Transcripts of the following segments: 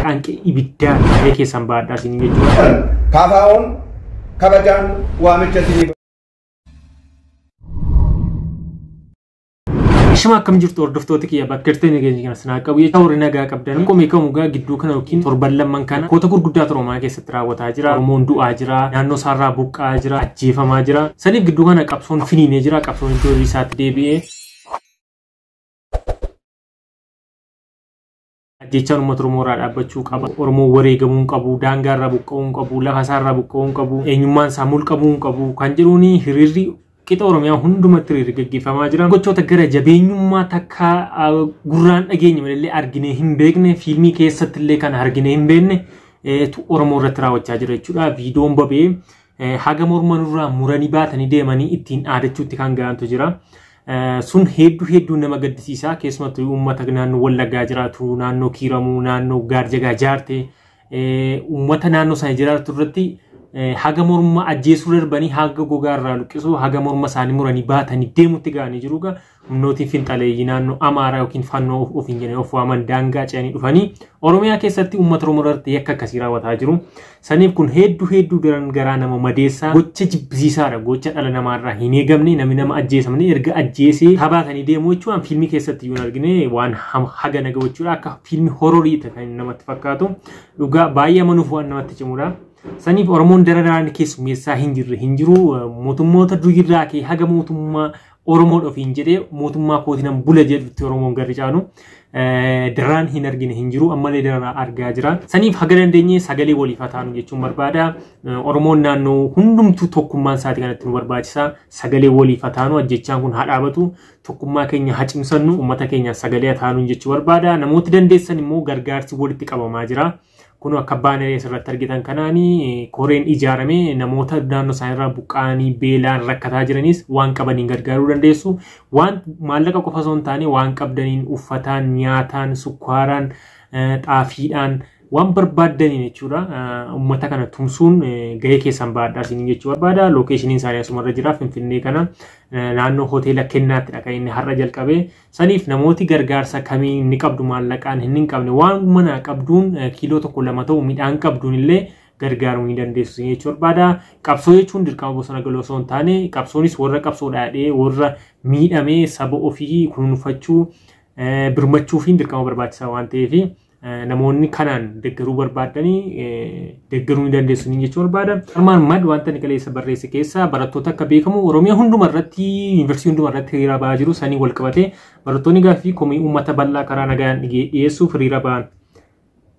qaanqee ibiddaa ta'ee keessan baadhaa isin jechuudha. Kaafaa'oon kabajaan waamicha isinii Shima akkam jirtu hordoftoota kiyya bakka jirtanii nageenya kana sanaa qabu jecha warri nagaa qabdan qomee kamugaa gidduu kana yookiin torban lamman kana koota gurguddaa Oromiyaa keessatti raawwataa jira. Oromoon du'aa jira, naannoo isaarraa buqqaa jira, ajjeefamaa jira. Saniif gidduu kana qabsoon finiinee jira, qabsoon iddoo isaatti deebi'ee ajjechaan uummata Oromoo irraa dhaabbachuu qaba. Oromoo wareegamuu qabu, daangaa irraa buqqa'uu qabu, lafa isaarraa buqqa'uu qabu, eenyummaan isaa mulqamuu qabu kan jedhuuni hiriirri Kita Oromiyaa hundumatti gaggeeffamaa jira. Gochoota gara jabeenyummaa takka gurraan dhageenya malee arginee hin beekne fiilmii keessatti illee kan arginee hin beekne Oromoo irratti raawwachaa jira jechuudha. Viidiyoon babee haga morma nurraa muranii baatanii deemanii ittiin dhaadachuutti kan gahantu jira. Sun hedduu nama gaddisiisa. Keessumattuu uummata naannoo Wallaggaa jiraatu, naannoo Kiiramuu, naannoo Gaarjagaa Jaartee, uummata naannoo sana jiraatu irratti haga morma ajjeesuu darbanii haga gogaa irraa luqqisuu haga morma isaanii muranii baatanii deemutti ga'anii jiruuga humnootiin finxaleeyyii naannoo Amaaraa yookiin fannoo ofiin jedhanii of waaman daangaa ce'anii dhufanii Oromiyaa keessatti uummata Oromoo irratti yakka akkasii raawwataa jiru. Saniif kun hedduu garaa nama madeessaa gocha jibbisiisaadha. Gocha dhala namaarraa hin eegamne namni nama ajjeesamne erga ajjeesee habaatanii deemuu jechuun fiilmii keessatti yoo argine waan haga naga jechuudha. Akka fiilmii hororii kan namatti fakkaatu dhugaa baay'ee amanuuf waan namatti cimudha. Saniif Oromoon dararaan keessummeessaa hin jiru mootummoota durirraa kee haga mootummaa Oromoo ofiin jedhee mootummaa kootinan bula jedhutti Oromoon garri caalu dararaan hin argine hin jiru ammallee dararaa argaa jira. Saniif haga dandeenye sagalee waliif taanu jechuun barbaada. Oromoon naannoo hundumtuu tokkummaan isaatii kanatti nu barbaachisa. Sagalee waliif taanu ajjechaan kun haa dhaabatu. Tokkummaa keenya haa cimsannu uummata keenya sagalee taanu jechuu barbaada. Namooti dandeessan immoo gargaarsi walitti qabamaa jira. Kun akka baaneree asirratti argitan kanaanii koreen ijaarame namoota naannoo isaaniirraa buqqa'anii beelaan rakkataa jiranis waan qabaniin gargaaruu dandeessu. Waan maallaqa qofa osoo hin taane waan qabdaniin uffataan, nyaataan, sukkaaraan, xaafiidhaan waan barbaaddaniin jechuudha. Uummata kana tumsuun gahee keessan baadhaa isin jechuu barbaada. Lookeeshiniin isaanii asumarra jira Finfinnee kana naannoo hoteela kennaatti kan inni har'a jalqabee. Saniif namooti gargaarsa kamii inni qabdu maallaqaan hin qabne waan mana qabduun kiiloo tokko lama ta'u midhaan qabduun illee gargaaruu ni dandeessu jechuu barbaada. Qabsoo jechuun dirqama bosona galoo osoo hin taane qabsoonis warra qabsoo dhaadhee warra miidhamee saba ofii kunuunfachuu birmachuu fi dirqama barbaachisaa waan ta'eef namoonni kanaan deeggaruu barbaadanii deeggaruu ni dandeessu jechuu barbaada. Armaan mad wanta ni kaleessa barreesse keessa barattoota akka beekamu Oromiyaa hunduma irratti yuunivarsiitii hunduma irratti hiriira ba'aa jiru sanii wal qabatee barattoonni gaaffii komii uummata bal'aa karaa nagaan dhiyeessuuf hiriira ba'an.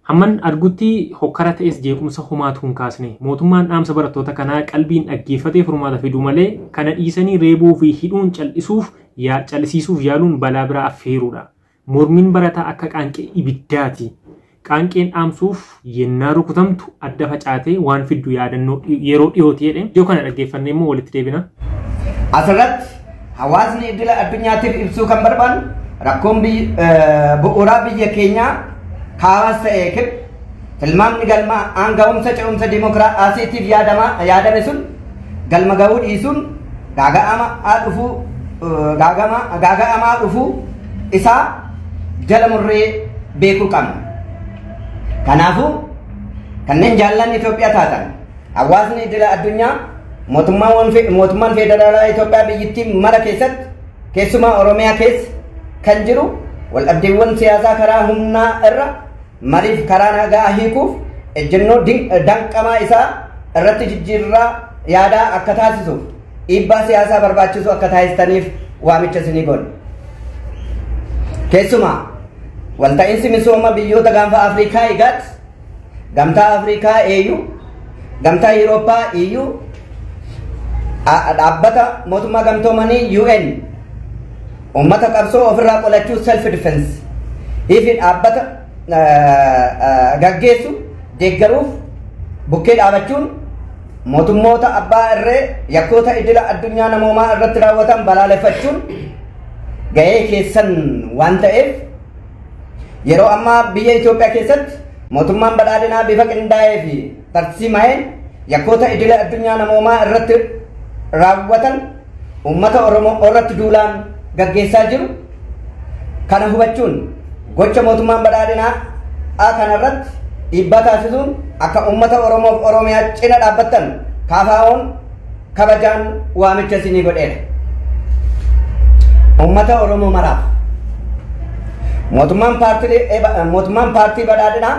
Hamman argutti hokkara ta'es jeequmsa homaatu hin kaasne. Mootummaan dhaamsa barattoota kanaa qalbiin dhaggeeffatee furmaata fiduu malee kana dhiisanii reebuu fi hidhuun cal'isiisuuf yaaluun balaa biraa affeeruudha. Mormiin barataa akka qaanqee ibiddaati. Qaanqeen dhaamsuuf yennaa rukutamtu adda facaatee waan fiddu yaadannoo yeroo dhiyooti jedhe. Yoo kana dhaggeeffannee immoo walitti deebina. Asirratti hawaasni idila addunyaatiif ibsuu kan barbaadu rakkoon bu'uuraa biyya keenyaa kaawwas ta'ee kib tilmaamni galma aanga'umsa ce'umsa dimookiraasiitiif yaadame sun galma ga'uu dhiisuun gaaga'amaa dhufuu isaa jala murree beekuu qabna. Kanaafuu kanneen jaallan Itoophiyaa taatan hawaasni idila addunyaa mootummaan federaalaa Itoophiyaa biyyattii mara keessatti keessumaa Oromiyaa keessa kan jiru wal dhabdeewwan siyaasaa karaa humnaa irra mariif karaa nagaa hiikuuf ejjennoo danqamaa isaa irratti jijjiirraa yaadaa akka taasisuuf dhiibbaa siyaasaa barbaachisu akka taasisaniif waamicha isinii godha. Keessumaa walta'iinsi misooma biyyoota gaanfa Afrikaa IGAD, gamtaa Afrikaa AU, gamtaa Awurooppaa EU, dhaabbata mootummaa gamtoomanii UN, uummata qabsoo ofirraa qolachuu self defense, fi dhaabbata gaggeessu deeggaruuf bukkee dhaabachuun mootummoota abbaa irree yakkoota idila addunyaa namoomaa irratti raawwatan balaaleffachuun gahee keessan waan ta'eef yeroo ammaa biyya Itoophiyaa keessatti mootummaan badhaadhinaa bifa qindaa'ee fi tarsiima'een yakkoota idila addunyaa namoomaa irratti raawwatan uummata Oromoo irratti duulaan gaggeessaa jiru. Kana hubachuun gocha mootummaan badhaadhinaa kanarratti dhiibbaa taasisuun akka uummata Oromoof Oromiyaa cina dhaabbattan KFO'n kabajaan waamicha isinii godheera. Uummata Oromoo maraaf mootummaan paartii badhaadhinaa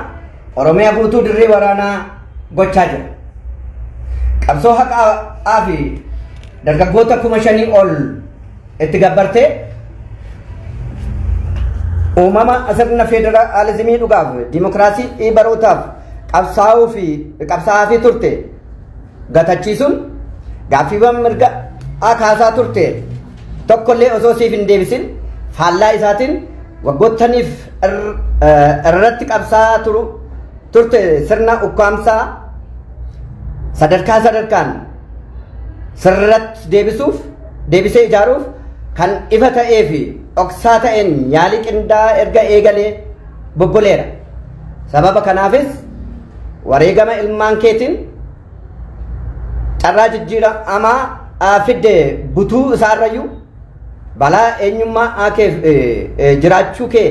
Oromiyaa guutuu dirree waraanaa gochaa jira. Qabsoo haqaa fi dargaggoota 5,000 ol itti gabbartee uumama sirna federaalizimii dhugaaf dimokiraasii barootaaf qabsaa'aa fi turte gatachiisuun gaaffiiwwan mirga kaasaa turte tokkollee osoo siif hin deebisin faallaa isaatiin waggootaniif irratti qabsaa'aa turte sirna ukkaamsaa sadarkaan sirratti deebisee ijaaruuf kan ifa ta'ee fi dhoksaa ta'een yaalii qindaa'aa erga eegalee bobboleera. Sababa kanaafis wareegama ilmaan keetiin carraa jijjiiramaa fidde butuu isaarrayyuu balaa eenyummaa keef jiraachuu kee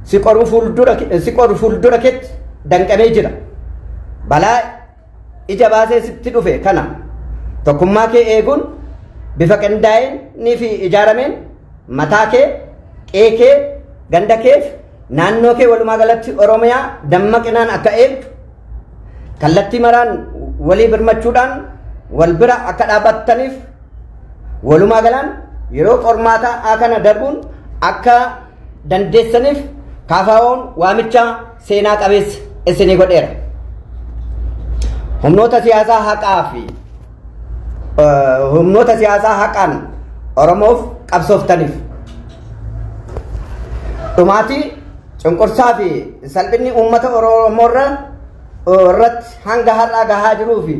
si qoru fuuldura keetti danqamee jira. Balaa ija baasee sitti dhufe kana tokkummaa kee eeguun bifa qindaa'een fi ijaarameen mataa kee, qe'ee kee, ganda keef naannoo kee walumaa galatti Oromiyaa dammaqinaan akka eegdu kallattii maraan walii birmachuudhaan wal bira akka dhaabbattaniif walumaa galaan yeroo qormaataa kana darbuun akka dandeessaniif KFO'n waamicha seenaa qabeessa isinii godheera. Humnoota siyaasaa haqaan Oromoof qabsooftaniif dhumaatii cunqursaa fi salphinni uummata Oromoo irratti hanga har'aa gahaa jiruu fi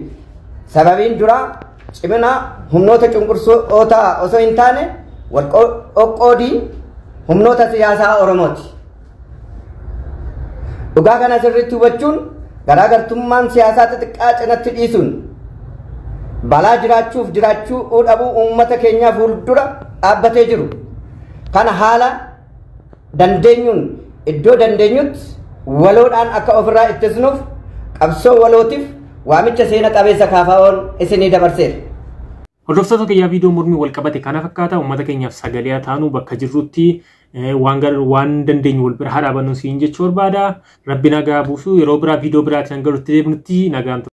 sababiin duraa cimina humnoota cunqursootaa osoo hin taane wal qoqqoodii humnoota siyaasaa Oromooti. Dhugaa kana sirriitti hubachuun garaagartummaan siyaasaa xixiqqaa cinatti dhiisuun balaa jiraachuu dhabuu uummata keenyaa fuuldura dhaabbatee jiru kana haala dandeenyuun iddoo dandeenyutti waloodhaan akka ofirraa ittisnuuf qabsoo walootiif waamicha seena qabeessa KFO'n isinii dabarseera. Hordoftoota kiyyaa viidiyoo mormii wal qabate kana fakkaata uummata keenyaaf sagalee taanu bakka jirrutti waan dandeenyu wal bira haa dhaabannu siin jechuu barbaada. Rabbi nagaa buusu yeroo biraa viidiyoo biraatiin galutti deebinutti nagaan